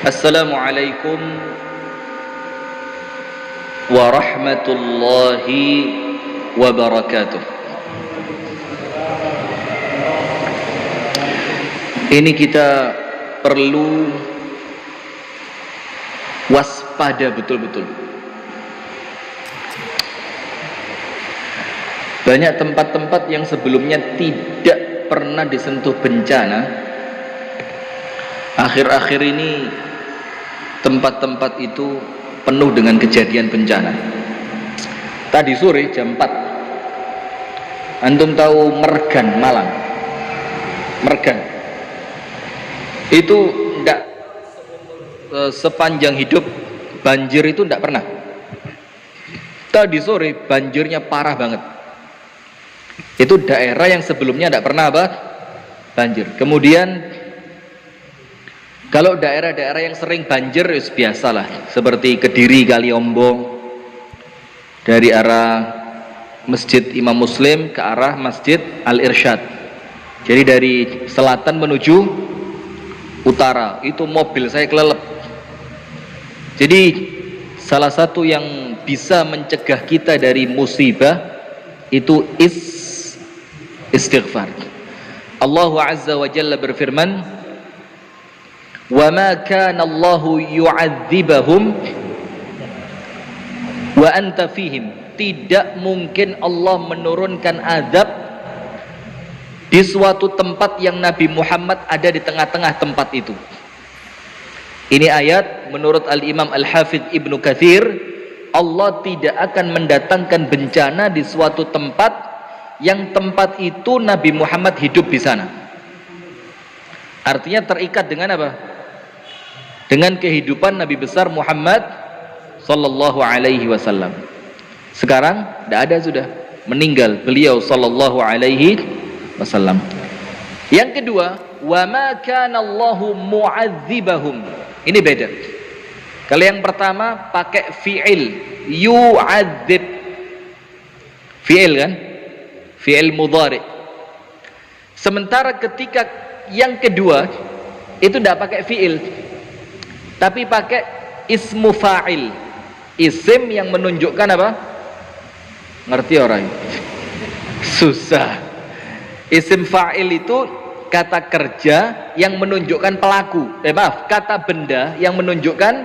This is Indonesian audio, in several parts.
Assalamualaikum warahmatullahi wabarakatuh. Ini kita perlu waspada betul-betul. Banyak tempat-tempat yang sebelumnya tidak pernah disentuh bencana, akhir-akhir ini tempat-tempat itu penuh dengan kejadian bencana. Tadi sore jam 4, antum tahu Mergan, Malang? Mergan itu enggak, sepanjang hidup banjir itu enggak pernah. Tadi sore banjirnya parah banget. Itu daerah yang sebelumnya enggak pernah banjir. Kemudian kalau daerah-daerah yang sering banjir, biasalah, seperti Kediri, Kaliombo, dari arah Masjid Imam Muslim ke arah Masjid Al-Irsyad. Jadi dari selatan menuju utara, itu mobil saya kelelep. Jadi salah satu yang bisa mencegah kita dari musibah itu istighfar. Allah Azza wa Jalla berfirman, wa ma kana Allahu yu'adzibahum wa anta fihim. Tidak mungkin Allah menurunkan azab di suatu tempat yang Nabi Muhammad ada di tengah-tengah tempat itu. Ini ayat menurut Al-Imam Al-Hafidh Ibnu Katsir, Allah tidak akan mendatangkan bencana di suatu tempat yang tempat itu Nabi Muhammad hidup di sana. Artinya terikat dengan apa? Dengan kehidupan Nabi besar Muhammad sallallahu alaihi wasallam. Sekarang tidak ada, sudah meninggal beliau sallallahu alaihi wasallam. Yang kedua, wa ma kana Allahu mu'adzibahum. Ini beda. Kalau yang pertama pakai fi'il yu'adzib, fi'il kan, fi'il mudhari. Sementara ketika yang kedua itu tidak pakai fi'il, tapi pakai ismu fa'il, isim yang menunjukkan apa? Ngerti orang? Susah. Isim fa'il itu kata kerja yang menunjukkan pelaku. Kata benda yang menunjukkan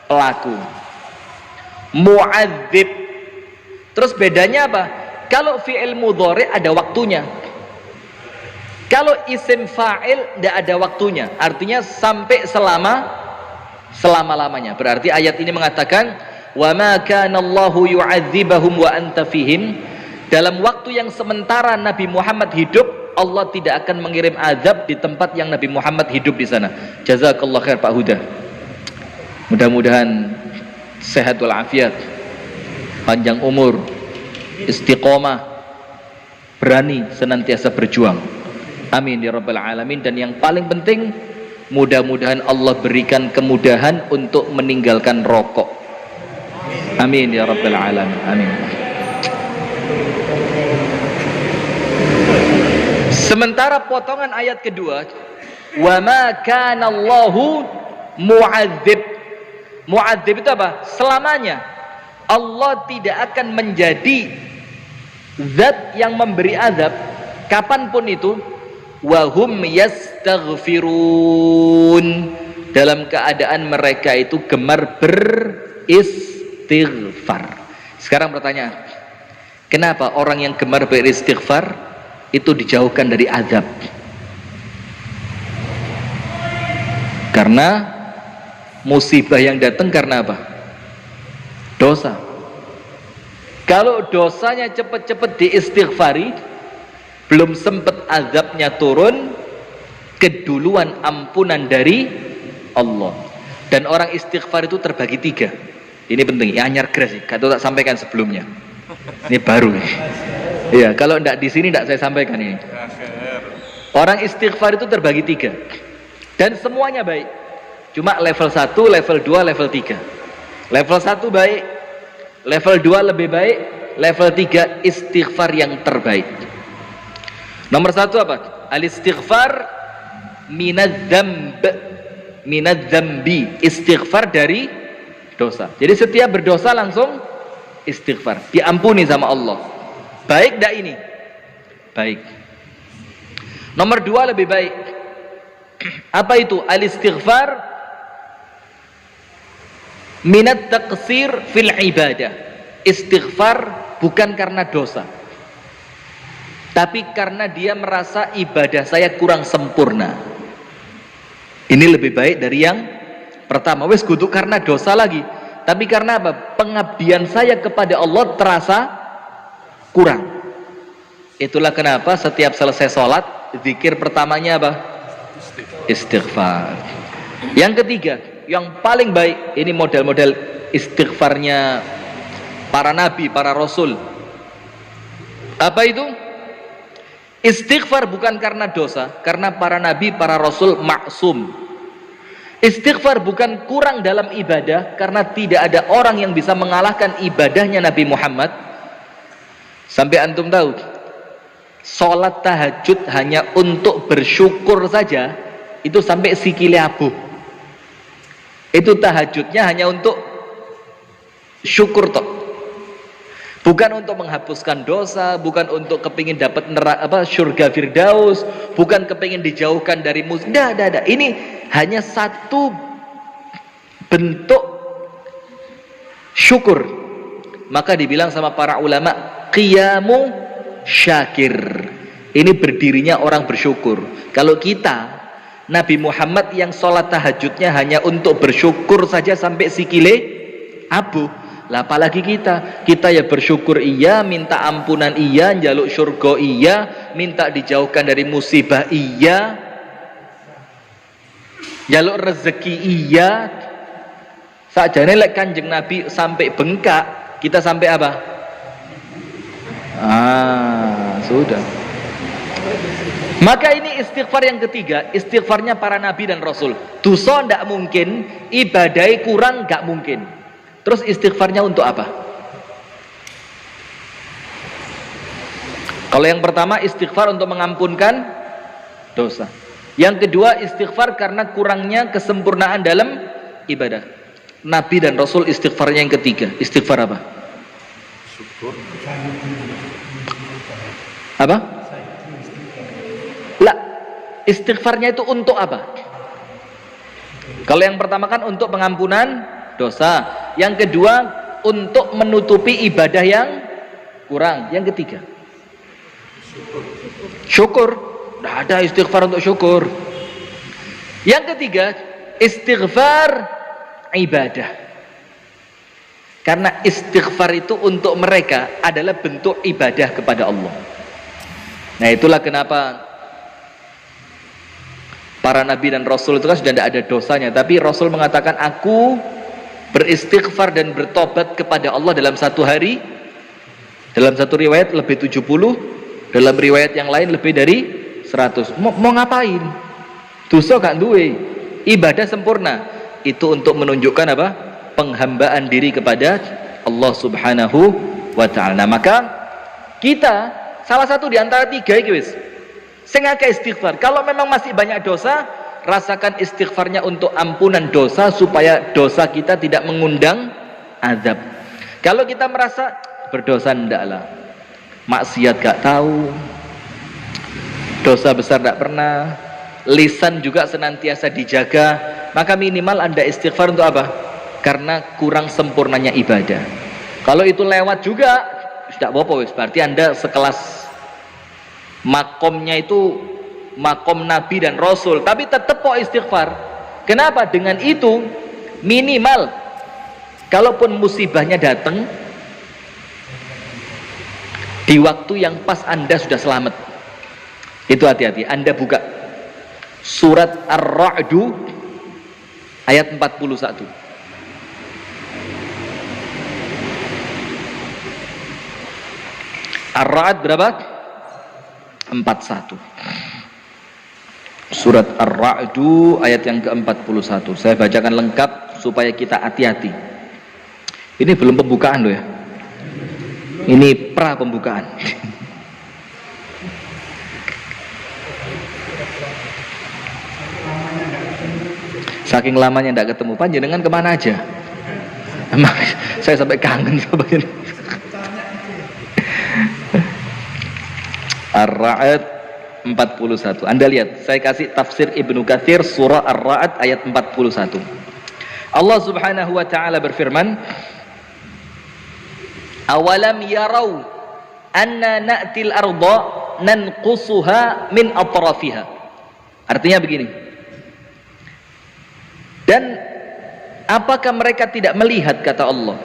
pelaku. Mu'adzib. Terus bedanya apa? Kalau fi'il mudhari ada waktunya. Kalau isim fa'il tidak ada waktunya. Artinya sampai selama-lamanya. Berarti ayat ini mengatakan wa ma kana Allahu yu'adzibahum wa anta fihim. Dalam waktu yang sementara Nabi Muhammad hidup, Allah tidak akan mengirim azab di tempat yang Nabi Muhammad hidup di sana. Jazakallah khair Pak Huda. Mudah-mudahan sehat walafiat, panjang umur, istiqomah, berani senantiasa berjuang. Amin ya rabbal alamin. Dan yang paling penting, mudah-mudahan Allah berikan kemudahan untuk meninggalkan rokok. Amin ya rabbal alamin. Amin. Sementara potongan ayat kedua, wa ma kana Allahu mu'adzib. Mu'adzib itu apa? Selamanya. Allah tidak akan menjadi zat yang memberi azab kapanpun itu. Wa hum yastaghfirun, dalam keadaan mereka itu gemar beristighfar. Sekarang pertanyaan, kenapa orang yang gemar beristighfar itu dijauhkan dari azab? Karena musibah yang datang karena apa? Dosa. Kalau dosanya cepat-cepat diistighfari, belum sempat azabnya turun, keduluan ampunan dari Allah. Dan orang istighfar itu terbagi 3. Ini penting, ya anyar gres sih, kata tak sampaikan sebelumnya. Ini baru nih. Iya, kalau tidak di sini tidak saya sampaikan ini. Orang istighfar itu terbagi 3. Dan semuanya baik. Cuma level 1, level 2, level 3. Level 1 baik, level 2 lebih baik, level 3 istighfar yang terbaik. Nomor 1 apa? Al-istighfar minadz-dzamb minadz dzambi, istighfar dari dosa. Jadi setiap berdosa langsung istighfar, diampuni sama Allah. Baik enggak ini? Baik. Nomor 2 lebih baik. Apa itu? Al-istighfar minat taqsir fil ibadah. Istighfar bukan karena dosa, tapi karena dia merasa ibadah saya kurang sempurna. Ini lebih baik dari yang pertama. Wes kudu karena dosa lagi, tapi karena apa? Pengabdian saya kepada Allah terasa kurang. Itulah kenapa setiap selesai sholat, zikir pertamanya apa? Istighfar. Yang ketiga, yang paling baik, ini model-model istighfarnya para nabi, para rasul. Apa itu? Istighfar bukan karena dosa, karena para nabi, para rasul maksum. Istighfar bukan kurang dalam ibadah, karena tidak ada orang yang bisa mengalahkan ibadahnya Nabi Muhammad. Sampai antum tahu, sholat tahajud hanya untuk bersyukur saja, itu sampai sikile abu. Itu tahajudnya hanya untuk syukur toh, bukan untuk menghapuskan dosa, bukan untuk kepingin dapat surga firdaus, bukan kepingin dijauhkan dari musuh. Dah. Ini hanya satu bentuk syukur. Maka dibilang sama para ulama, qiyamu syakir. Ini berdirinya orang bersyukur. Kalau kita Nabi Muhammad yang sholat tahajudnya hanya untuk bersyukur saja sampai sikile abu, lah apalagi kita ya bersyukur iya, minta ampunan iya, njaluk surga iya, minta dijauhkan dari musibah iya, njaluk rezeki iya. Sakjane lek Kanjeng Nabi sampai bengkak, kita sampai apa? Sudah. Maka ini istighfar yang ketiga, istighfarnya para nabi dan rasul. Dosa ndak mungkin, ibadai kurang nggak mungkin. Terus istighfarnya untuk apa? Kalau yang pertama istighfar untuk mengampunkan dosa. Yang kedua istighfar karena kurangnya kesempurnaan dalam ibadah. Nabi dan rasul istighfarnya yang ketiga. Istighfar apa? Syukur. Apa? Lah, istighfarnya itu untuk apa? Kalau yang pertama kan untuk pengampunan dosa, yang kedua untuk menutupi ibadah yang kurang, yang ketiga syukur. Tidak ada istighfar untuk syukur. Yang ketiga istighfar ibadah, karena istighfar itu untuk mereka adalah bentuk ibadah kepada Allah. Nah itulah kenapa para nabi dan rasul itu kan sudah tidak ada dosanya, tapi rasul mengatakan aku beristighfar dan bertobat kepada Allah dalam satu hari. Dalam satu riwayat lebih 70, dalam riwayat yang lain lebih dari 100. Mau ngapain? Dosa gak duwe, ibadah sempurna. Itu untuk menunjukkan apa? Penghambaan diri kepada Allah Subhanahu wa ta'ala. Maka kita salah satu di antara tiga iki wis sing akeh istighfar. Kalau memang masih banyak dosa, rasakan istighfarnya untuk ampunan dosa supaya dosa kita tidak mengundang azab. Kalau kita merasa berdosa ndaklah, maksiat gak tahu, dosa besar tidak pernah, lisan juga senantiasa dijaga, maka minimal Anda istighfar untuk apa? Karena kurang sempurnanya ibadah. Kalau itu lewat juga tidak apa-apa, berarti Anda sekelas makomnya itu makom nabi dan rasul, tapi tetap kok istighfar. Kenapa? Dengan itu minimal kalaupun musibahnya datang di waktu yang pas Anda sudah selamat. Itu hati-hati. Anda buka surat Ar-Ra'du ayat 41. Ar-Ra'd berapa? 41. Surat Ar-Ra'du ayat yang ke-41. Saya bacakan lengkap supaya kita hati-hati. Ini belum pembukaan loh ya. Ini pra pembukaan. Saking lamanya tidak ketemu, panjenengan kemana aja? Emang saya sampai kangen sama ini. Ar-Ra'd 41. Anda lihat, saya kasih tafsir Ibnu Katsir surah Ar-Ra'd ayat 41. Allah Subhanahu wa taala berfirman, "Awalam yarau anna na'til arda nanqusuha min atrafiha." Artinya begini. Dan apakah mereka tidak melihat, kata Allah,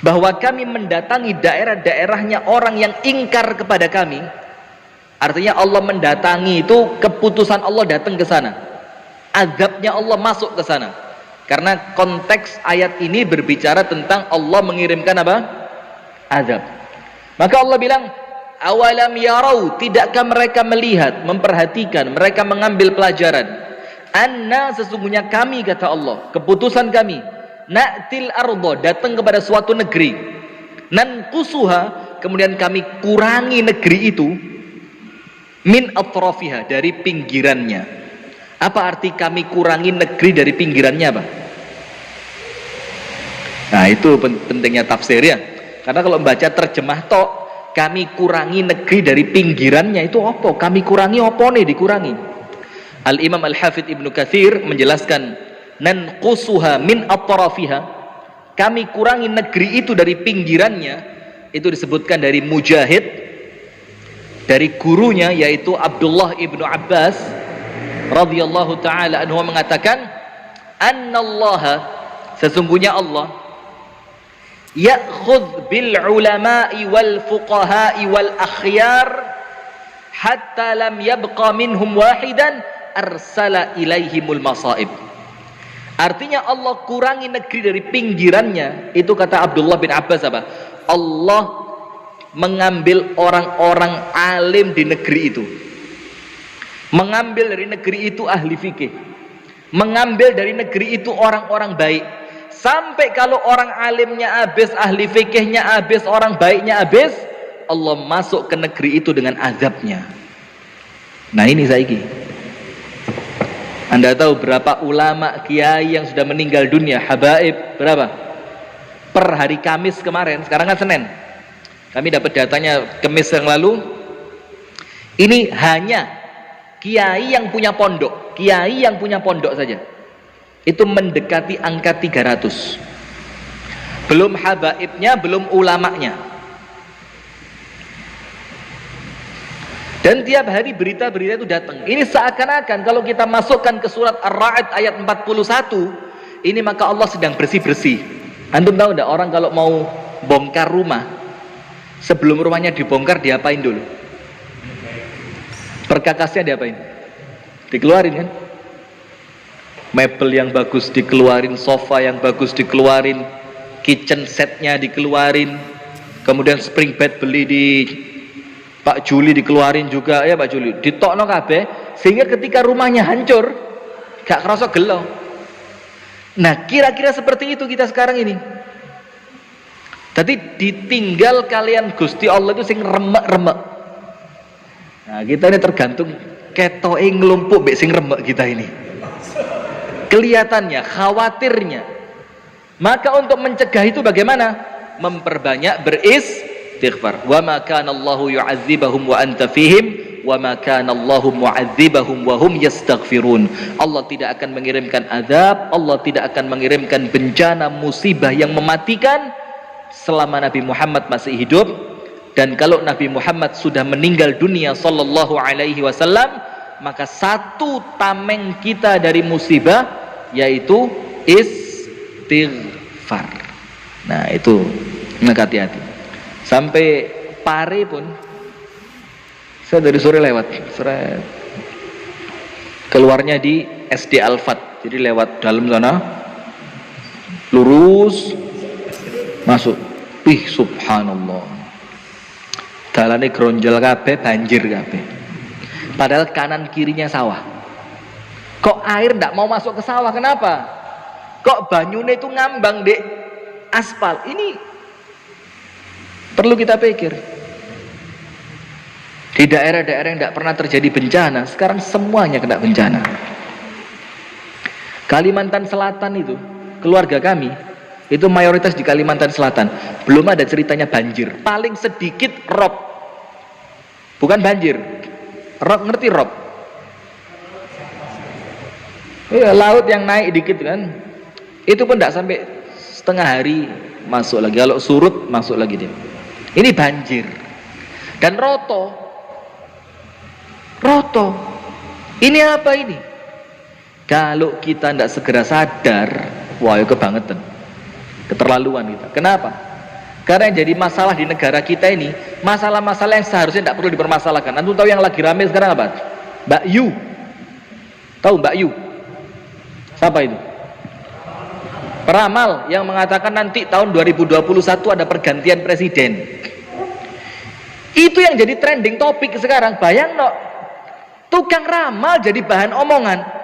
bahwa kami mendatangi daerah-daerahnya orang yang ingkar kepada kami. Artinya Allah mendatangi itu, keputusan Allah datang ke sana, azabnya Allah masuk ke sana. Karena konteks ayat ini berbicara tentang Allah mengirimkan apa? Azab. Maka Allah bilang, awalam yarau, tidakkah mereka melihat, memperhatikan, mereka mengambil pelajaran, anna, sesungguhnya kami, kata Allah, keputusan kami, na'til ardo, datang kepada suatu negeri, nanqusuha, kemudian kami kurangi negeri itu, min atrafiha, dari pinggirannya. Apa arti kami kurangi negeri dari pinggirannya, apa? Nah, itu pentingnya tafsir ya. Karena kalau membaca terjemah tok, kami kurangi negeri dari pinggirannya, itu apa? Kami kurangi apa nih dikurangi? Al-Imam Al-Hafidh Ibnu Katsir menjelaskan, nanqusuha min atrafiha, kami kurangi negeri itu dari pinggirannya, itu disebutkan dari Mujahid, dari gurunya yaitu Abdullah ibnu Abbas radhiyallahu taala anhu mengatakan, annallaha, sesungguhnya Allah, ya'khudh bil ulama'i wal fuqaha'i wal akhyar hatta lam yabqa minhum wahidan arsala ilaihimul masaib. Artinya Allah kurangi negeri dari pinggirannya, itu kata Abdullah bin Abbas apa? Allah mengambil orang-orang alim di negeri itu, mengambil dari negeri itu ahli fikih, mengambil dari negeri itu orang-orang baik, sampai kalau orang alimnya habis, ahli fikihnya habis, orang baiknya habis, Allah masuk ke negeri itu dengan azabnya. Nah ini saiki, Anda tahu berapa ulama kiai yang sudah meninggal dunia, habaib, berapa? Per hari Kamis kemarin, sekarang kan Senin, kami dapat datanya Kamis yang lalu, ini hanya kiai yang punya pondok, kiai yang punya pondok saja itu mendekati angka 300, belum habaibnya, belum ulamanya. Dan tiap hari berita-berita itu datang. Ini seakan-akan kalau kita masukkan ke surat Ar-Ra'd ayat 41 ini, maka Allah sedang bersih-bersih. Antum tahu enggak, orang kalau mau bongkar rumah, sebelum rumahnya dibongkar diapain dulu? Perkakasnya diapain? Dikeluarin kan? Mebel yang bagus dikeluarin, sofa yang bagus dikeluarin, kitchen setnya dikeluarin, kemudian spring bed beli di Pak Juli dikeluarin juga ya Pak Juli, ditokno kabeh, sehingga ketika rumahnya hancur gak kerasa gelo. Nah kira-kira seperti itu kita sekarang ini. Tadi ditinggal kalian Gusti Allah itu sing remek-remek. Nah kita ini tergantung ketoke nglumpuk mbek sing remek kita ini. Kelihatannya, khawatirnya. Maka untuk mencegah itu bagaimana? Memperbanyak beristighfar. Wa ma kana Allahu yu'adzibahum wa anta fihim wa ma kana Allahu mu'adzibahum wa hum yastaghfirun. Allah tidak akan mengirimkan azab, Allah tidak akan mengirimkan bencana musibah yang mematikan selama Nabi Muhammad masih hidup. Dan kalau Nabi Muhammad sudah meninggal dunia sallallahu alaihi wasallam, maka satu tameng kita dari musibah yaitu istighfar. Nah itu, hati-hati. Sampai Pare pun saya dari sore lewat, keluarnya di SD Al-Fat, jadi lewat dalam sana lurus masuk. Ih subhanallah, dalane gronjol kabeh, banjir kabeh. Padahal kanan kirinya sawah. Kok air ndak mau masuk ke sawah? Kenapa? Kok banyune itu ngambang dek aspal? Ini perlu kita pikir. Di daerah-daerah yang tidak pernah terjadi bencana, sekarang semuanya kena bencana. Kalimantan Selatan itu, keluarga kami itu mayoritas di Kalimantan Selatan, belum ada ceritanya banjir. Paling sedikit rob, bukan banjir, rob, ngerti rob? Iya, laut yang naik dikit kan, itu pun tidak sampai setengah hari masuk lagi. Kalau surut masuk lagi dia. Ini banjir. Dan roto. Ini apa ini? Kalau kita tidak segera sadar, wah itu kebangetan, keterlaluan kita. Kenapa? Karena yang jadi masalah di negara kita ini, masalah-masalah yang seharusnya tidak perlu dipermasalahkan. Antum tahu yang lagi rame sekarang apa? Mbak Yu. Tahu Mbak Yu? Siapa itu? Peramal yang mengatakan nanti tahun 2021 ada pergantian presiden. Itu yang jadi trending topik sekarang. Bayang no, tukang ramal jadi bahan omongan.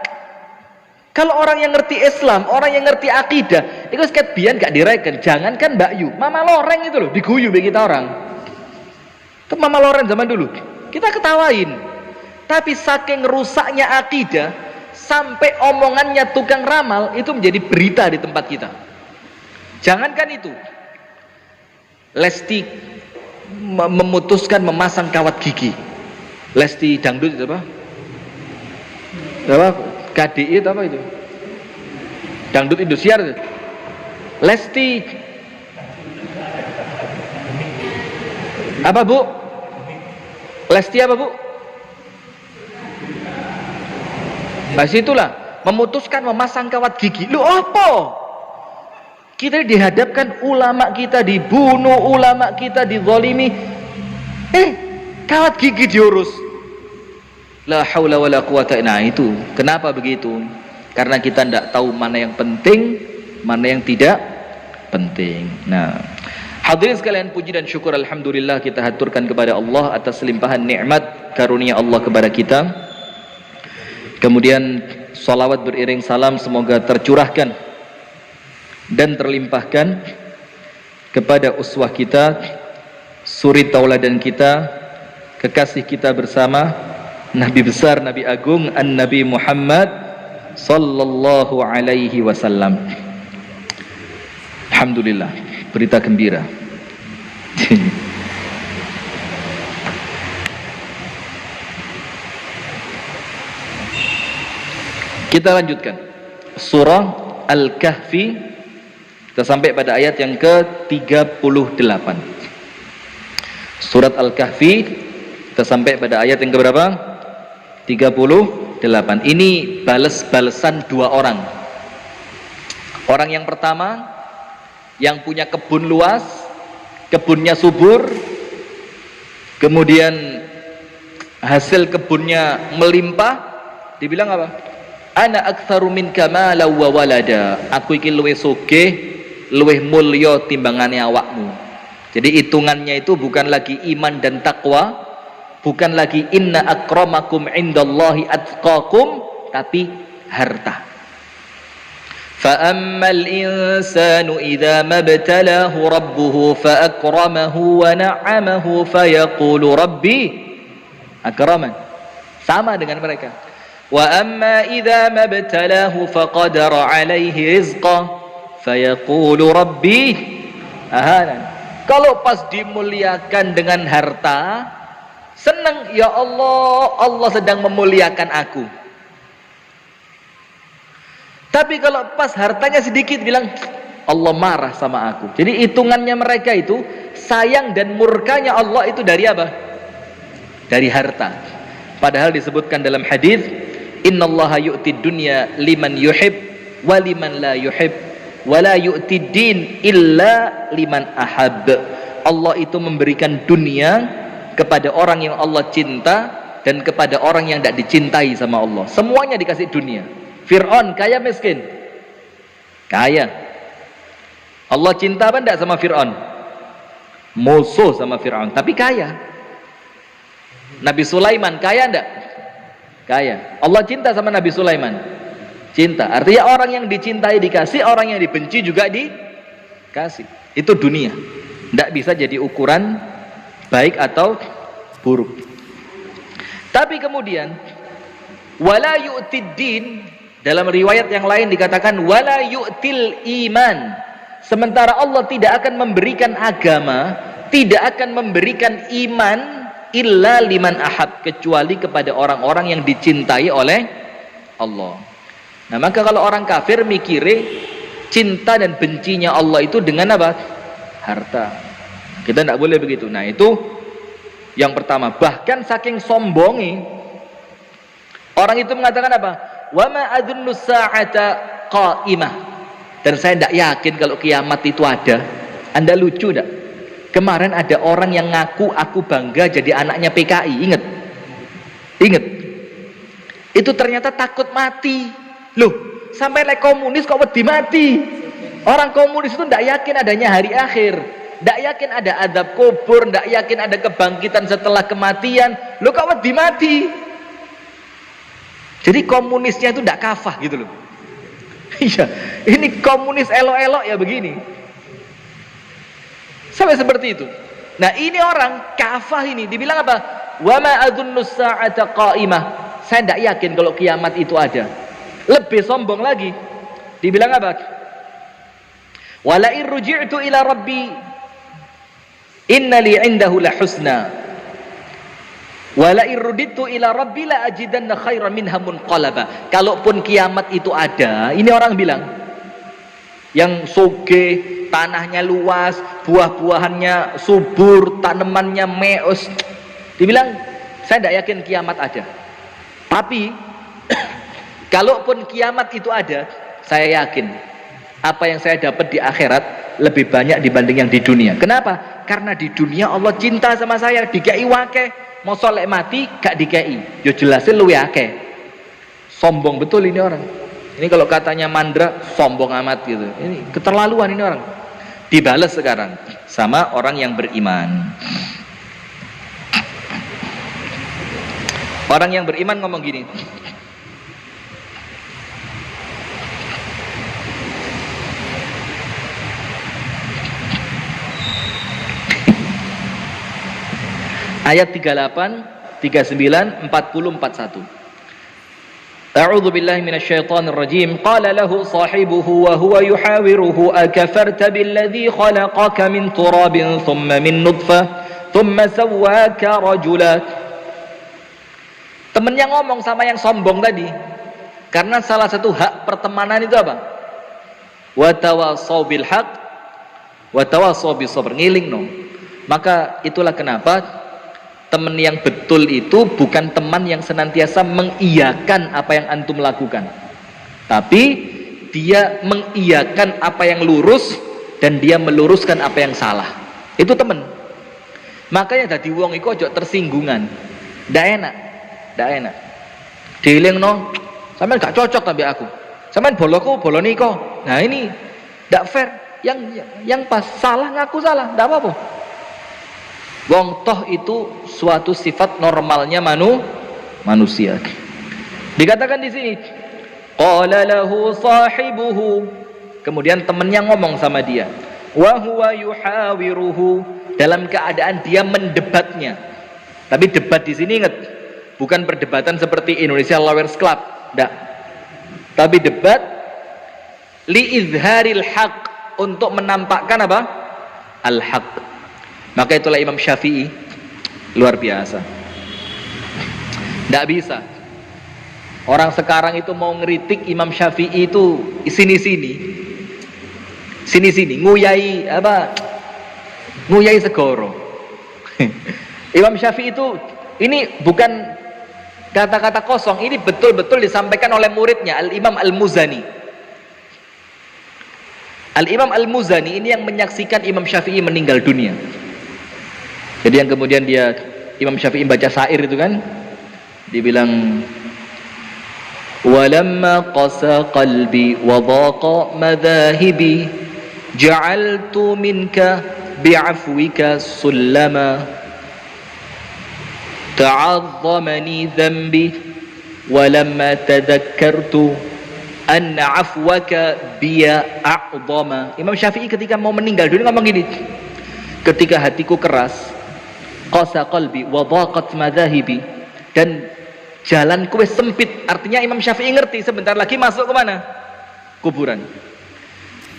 Kalau orang yang ngerti Islam, orang yang ngerti akidah, itu sekat bian gak direken. Jangankan Mbak Yu, Mama Loreng itu loh diguyu bagi kita orang. Itu Mama Loreng zaman dulu kita ketawain. Tapi saking rusaknya akidah, sampai omongannya tukang ramal itu menjadi berita di tempat kita. Jangankan itu, Lesti memutuskan memasang kawat gigi. Lesti dangdut itu apa? Apa? KDI itu apa itu? Dangdut Indosiar itu. Lesti apa Bu? Lesti apa Bu? Nah situlah memutuskan memasang kawat gigi. Lu apa? Kita dihadapkan ulama kita dibunuh, ulama kita dizalimi. Kawat gigi diurus. La haula wala quwata. Nah itu kenapa begitu? Karena kita tidak tahu mana yang penting, mana yang tidak penting. Nah, hadirin sekalian, puji dan syukur alhamdulillah kita haturkan kepada Allah atas limpahan nikmat karunia Allah kepada kita. Kemudian salawat beriring salam semoga tercurahkan dan terlimpahkan kepada uswah kita, suri tauladan kita, kekasih kita bersama, Nabi besar, Nabi agung, An-Nabi Muhammad sallallahu alaihi wasallam. Alhamdulillah, berita gembira. Kita lanjutkan surah Al-Kahfi. Kita sampai pada ayat yang ke-38. Surat Al-Kahfi kita sampai pada ayat yang keberapa? 38. Ini balas-balasan dua orang. Orang yang pertama yang punya kebun luas, kebunnya subur, kemudian hasil kebunnya melimpah, dibilang apa? Ana aktsaru minka malan wa walada. Aku iki luwih sugih, luwih mulya timbangane awakmu. Jadi hitungannya itu bukan lagi iman dan takwa, bukan lagi inna akramakum indallahi atqakum, tapi harta. Fa ammal insanu idza mabtalahu rabbuhu fa akramahu wa na'amahu fa yaqulu rabbi akraman. Sama dengan mereka. Wa amma idza mabtalahu faqadara alaihi rizqa fa yaqulu rabbi ahana. Kalau pas dimuliakan dengan harta, senang, ya Allah, Allah sedang memuliakan aku. Tapi kalau pas hartanya sedikit, bilang Allah marah sama aku. Jadi hitungannya mereka itu sayang dan murkanya Allah itu dari apa? Dari harta. Padahal disebutkan dalam hadis, innallaha yu'tid dunya liman yuhib wa liman la yuhib wa la yu'tid din illa liman ahab. Allah itu memberikan dunia kepada orang yang Allah cinta dan kepada orang yang tidak dicintai sama Allah. Semuanya dikasih dunia. Fir'aun kaya miskin? Kaya. Allah cinta apa enggak sama Fir'aun? Musuh sama Fir'aun, tapi kaya. Nabi Sulaiman kaya enggak? Kaya. Allah cinta sama Nabi Sulaiman? Cinta. Artinya orang yang dicintai dikasih, orang yang dibenci juga dikasih. Itu dunia. Enggak bisa jadi ukuran baik atau buruk. Tapi kemudian wala yu'tid din, Dalam riwayat yang lain dikatakan wala yu'til iman. Sementara Allah tidak akan memberikan agama, tidak akan memberikan iman illa liman ahab, kecuali kepada orang-orang yang dicintai oleh Allah. Nah, maka kalau orang kafir mikire cinta dan bencinya Allah itu dengan apa? Harta. Kita tidak boleh begitu. Nah, itu yang pertama. Bahkan saking sombongi orang itu mengatakan apa? Wa ma adunnu sa'ata qa'imah. Dan saya tidak yakin kalau kiamat itu ada. Anda lucu tidak? Kemarin ada orang yang ngaku aku bangga jadi anaknya PKI. Ingat. Itu ternyata takut mati. Loh, sampai komunis kok wedi mati. Orang komunis itu tidak yakin adanya hari akhir, tidak yakin ada azab kubur, tidak yakin ada kebangkitan setelah kematian. Loh, kok wedi mati? Jadi komunisnya itu tidak kafah gitu loh. Iya, ini komunis elok-elok ya begini. Sampai seperti itu. Nah, ini orang kafah ini dibilang apa? Wa ma adunnu sa'ata qa'imah. Saya tidak yakin kalau kiamat itu ada. Lebih sombong lagi. Dibilang apa? Wala in ruji'tu ila rabbi inna li 'indahu la husna. Wala in ruditu ila rabbi la ajidanna khairan minha munqalaba. Kalaupun kiamat itu ada, ini orang bilang yang soge, tanahnya luas, buah-buahannya subur, tanamannya meus, dibilang saya tidak yakin kiamat ada. Tapi kalaupun kiamat itu ada, saya yakin apa yang saya dapat di akhirat lebih banyak dibanding yang di dunia. Kenapa? Karena di dunia Allah cinta sama saya, dikei wake, mau solek mati gak dikei, yo jelasin luwe akeh. Sombong betul ini orang. Ini kalau katanya mandra, sombong amat gitu. Ini keterlaluan ini orang. Dibalas sekarang sama orang yang beriman. Orang yang beriman ngomong gini. Ayat 38, 39, 40, 41. A'udzu billahi minasyaitonir rajim. Qala lahu sahibuhu wa huwa yuhawiruhu akafarta billadzi khalaqaka min turabin thumma min nutfah thumma sawwaka rajula. Temennya ngomong sama yang sombong tadi. Karena salah satu hak pertemanan itu apa? Wa tawassaw bil haqq wa tawassaw bis sabr. Ngiling no. Maka itulah kenapa teman yang betul itu bukan teman yang senantiasa mengiyakan apa yang antum lakukan, tapi dia mengiyakan apa yang lurus dan dia meluruskan apa yang salah. Itu teman. Makanya dadi wong iku aja tersinggungan. Ndak enak. Dielingno, sampean gak cocok tapi aku. Sampean boloku bolo niko. Nah, ini ndak fair. Yang pas salah ngaku salah, ndak apa-apa. Wong toh itu suatu sifat normalnya manusia. Dikatakan di sini, qala lahu sahibuhu, kemudian temannya ngomong sama dia, wa huwa yuhawiruhu, dalam keadaan dia mendebatnya. Tapi debat di sini ingat, bukan perdebatan seperti Indonesia Lawyers Club, enggak. Tapi debat li izharil haq, untuk menampakkan apa? Al-haq. Maka itulah Imam Syafi'i luar biasa. Tidak bisa. Orang sekarang itu mau ngeritik Imam Syafi'i itu sini-sini, nguyai apa? Nguyai segoro. Imam Syafi'i itu ini bukan kata-kata kosong, ini betul-betul disampaikan oleh muridnya Al-Imam Al-Muzani. Al-Imam Al-Muzani ini yang menyaksikan Imam Syafi'i meninggal dunia. Jadi yang kemudian Imam Syafi'i baca syair itu kan, dibilang walamma qasa qalbi wa dhaqa madhahibi ja'altu minka bi'afwika sullama ta'azzamani dhanbi walamma tadhakkartu anna afwaka biya a'zama. Imam Syafi'i ketika mau meninggal dunia ngomong gini, ketika hatiku keras, qasa qalbi wa dhaqat madhahibi, dan jalanku wis sempit. Artinya Imam Syafi'i ngerti sebentar lagi masuk ke mana? Kuburan.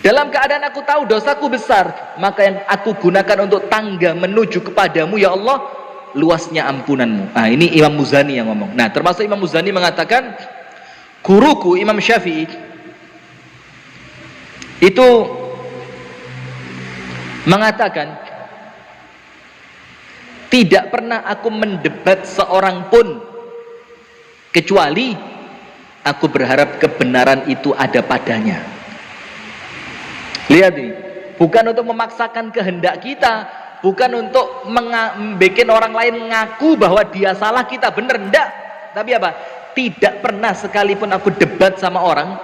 Dalam keadaan aku tahu dosaku besar, maka yang aku gunakan untuk tangga menuju kepadamu ya Allah, luasnya ampunanmu. Nah, ini Imam Muzani yang ngomong. Nah, termasuk Imam Muzani mengatakan, guruku Imam Syafi'i itu mengatakan, tidak pernah aku mendebat seorang pun kecuali aku berharap kebenaran itu ada padanya. Lihat ini, bukan untuk memaksakan kehendak kita, bukan untuk membuat orang lain ngaku bahwa dia salah kita benar, enggak. Tapi apa? Tidak pernah sekalipun aku debat sama orang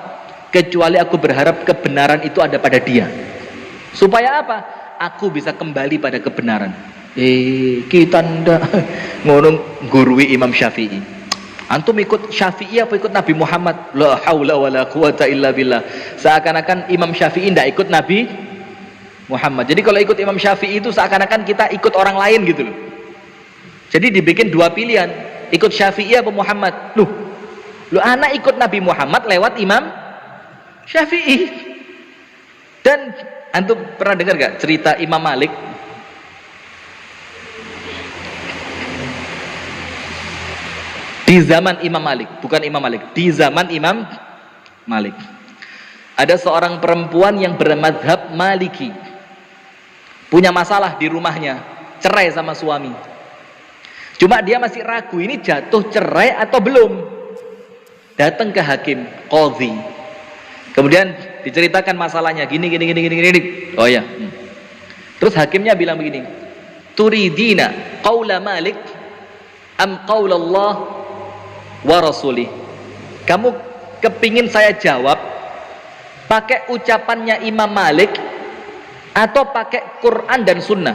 kecuali aku berharap kebenaran itu ada pada dia. Supaya apa? Aku bisa kembali pada kebenaran. Kita ndak ngono gurui Imam Syafi'i. Antum ikut Syafi'i apa ikut Nabi Muhammad? La haula wala quwata illa billah. Seakan-akan Imam Syafi'i tidak ikut Nabi Muhammad. Jadi kalau ikut Imam Syafi'i itu seakan-akan kita ikut orang lain gitu loh. Jadi dibikin dua pilihan, ikut Syafi'i apa Muhammad. Loh anak ikut Nabi Muhammad lewat Imam Syafi'i. Dan antum pernah dengar gak cerita Imam Malik? Di zaman Imam Malik, bukan Imam Malik, di zaman Imam Malik ada seorang perempuan yang bermadhab Maliki, punya masalah di rumahnya, cerai sama suami. Cuma dia masih ragu, ini jatuh cerai atau belum. Datang ke hakim, qadhi. Kemudian diceritakan masalahnya, gini. Oh ya. Terus hakimnya bilang begini, turidina qaula Malik am qaula Allah wa rasulih. Kamu kepingin saya jawab pakai ucapannya Imam Malik atau pakai Quran dan Sunnah?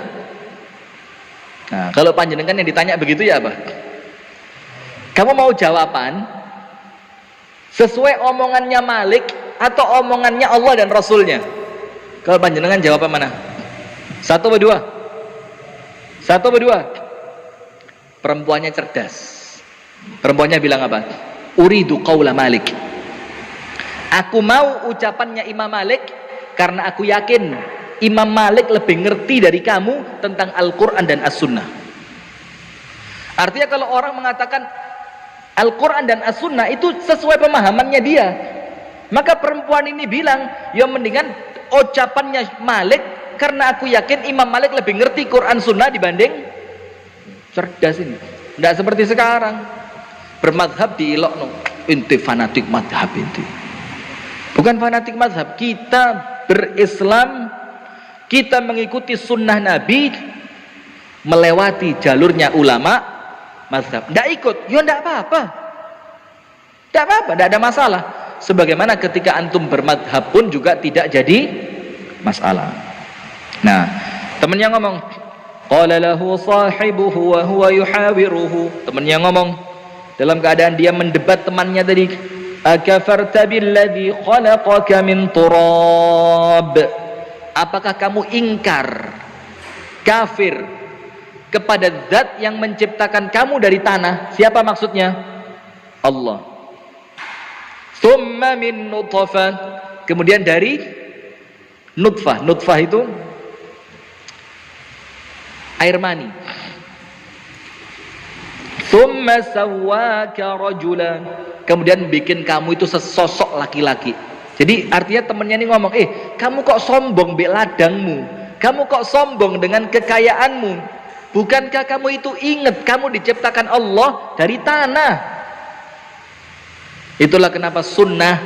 Nah, kalau panjenengan yang ditanya begitu ya apa? Kamu mau jawaban sesuai omongannya Malik atau omongannya Allah dan Rasulnya? Kalau panjenengan jawab apa mana? Satu atau dua? Satu atau dua? Perempuannya cerdas. Perempuannya bilang apa? Uridu qaula Malik. Aku mau ucapannya Imam Malik karena aku yakin Imam Malik lebih ngerti dari kamu tentang Al-Quran dan As-Sunnah. Artinya kalau orang mengatakan Al-Quran dan As-Sunnah itu sesuai pemahamannya dia, maka perempuan ini bilang, ya mendingan ucapannya Malik karena aku yakin Imam Malik lebih ngerti Quran Sunnah dibanding. Cerdas ini. Tidak seperti sekarang bermadhab diilokno, inti fanatik madhab inti. Bukan fanatik madhab, kita berislam, kita mengikuti sunnah Nabi melewati jalurnya ulama madhab. Tidak ikut, ya tidak apa-apa, tidak ada masalah. Sebagaimana ketika antum bermadhab pun juga tidak jadi masalah. Nah, temannya ngomong, qala lahu sahibuhu wa huwa yuhawiruhu. Temannya ngomong dalam keadaan dia mendebat temannya tadi, akafarta billadzi khalaqaka min turab. Apakah kamu ingkar, kafir kepada zat yang menciptakan kamu dari tanah? Siapa maksudnya? Allah. Thumma min nutfah. Kemudian dari nutfah. Nutfah itu air mani. Thumma sawwaka rajulan. Kemudian bikin kamu itu sesosok laki-laki. Jadi artinya temennya ini ngomong, kamu kok sombong mbek ladangmu, kamu kok sombong dengan kekayaanmu, bukankah kamu itu ingat kamu diciptakan Allah dari tanah? Itulah kenapa sunnah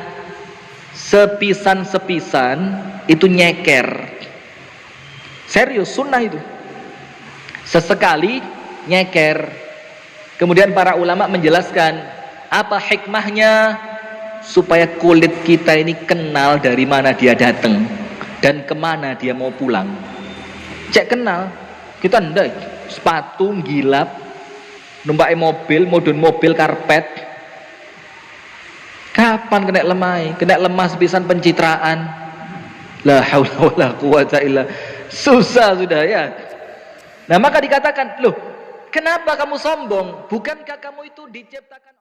sepisan-sepisan itu nyeker. Serius sunnah itu sesekali nyeker. Kemudian para ulama menjelaskan apa hikmahnya, supaya kulit kita ini kenal dari mana dia datang dan kemana dia mau pulang. Cek kenal, kita ndak sepatu gilap, numpak mobil, modun mobil karpet. Kapan kena lemah sepisan pencitraan? La haula wala quwata illa. Susah sudah ya. Nah maka dikatakan, loh kenapa kamu sombong? Bukankah kamu itu diciptakan